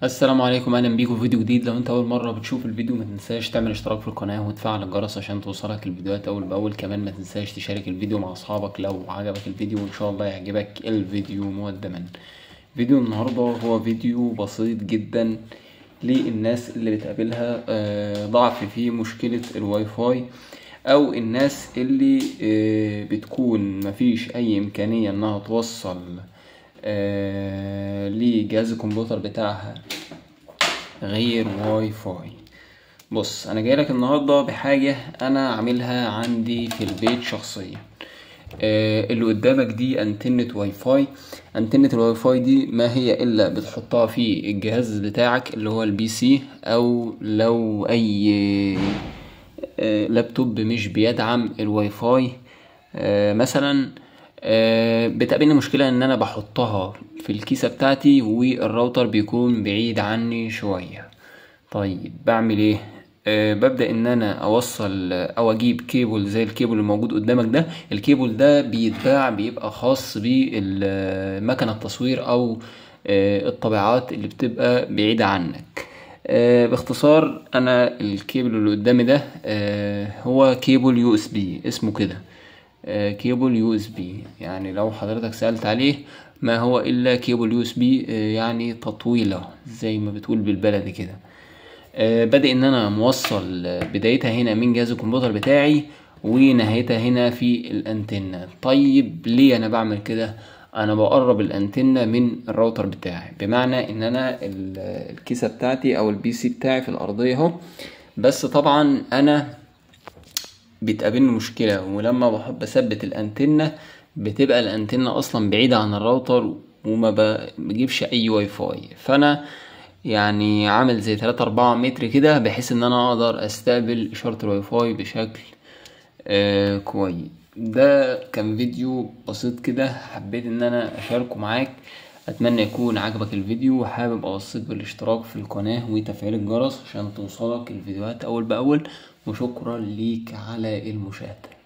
السلام عليكم، اهلا بيكم في فيديو جديد. لو انت اول مره بتشوف الفيديو ما تنساش تعمل اشتراك في القناه وتفعل الجرس عشان توصلك الفيديوهات اول باول. كمان ما تنساش تشارك الفيديو مع اصحابك لو عجبك الفيديو، وان شاء الله يعجبك الفيديو مقدما. فيديو النهارده هو فيديو بسيط جدا للناس اللي بتقابلها ضعف في مشكله الواي فاي، او الناس اللي بتكون مفيش اي امكانيه انها توصل لجهاز الكمبيوتر بتاعها غير واي فاي. بص، انا جايلك النهارده بحاجه انا عاملها عندي في البيت شخصيا. اللي قدامك دي انتنة واي فاي. انتنة الواي فاي دي ما هي الا بتحطها في الجهاز بتاعك اللي هو البي سي، او لو اي لابتوب مش بيدعم الواي فاي مثلا. بتقابلني مشكلة ان انا بحطها في الكيسة بتاعتي والراوتر بيكون بعيد عني شوية. طيب بعمل ايه؟ ببدأ ان انا اوصل او اجيب كيبل زي الكيبل الموجود قدامك ده. الكيبل ده بيتباع، بيبقى خاص بمكنة التصوير او الطبيعات اللي بتبقى بعيدة عنك. باختصار انا الكيبل اللي قدامي ده هو كيبل يو اس بي، اسمه كده كيبل يو اس بي. يعني لو حضرتك سألت عليه ما هو الا كيبل يو اس بي، يعني تطويلة زي ما بتقول بالبلدي كده. بادئ ان انا موصل بدايتها هنا من جهاز الكمبيوتر بتاعي ونهايتها هنا في الانتنة. طيب ليه انا بعمل كده؟ انا بقرب الانتنة من الراوتر بتاعي، بمعنى ان انا الكيسة بتاعتي او البي سي بتاعي في الارضية اهو. بس طبعا انا بتقابلني مشكلة، ولما بحب اثبت الانتنة بتبقى الانتنة اصلا بعيدة عن الراوتر وما بجيبش اي واي فاي. فانا يعني عامل زي 3-4 متر كده بحيث ان انا اقدر استقبل اشارة الواي فاي بشكل كويس. ده كان فيديو بسيط كده حبيت ان انا اشاركه معاك. اتمنى يكون عجبك الفيديو، وحابب اوصيك بالاشتراك في القناة وتفعيل الجرس عشان توصلك الفيديوهات اول باول. وشكرا ليك على المشاهدة.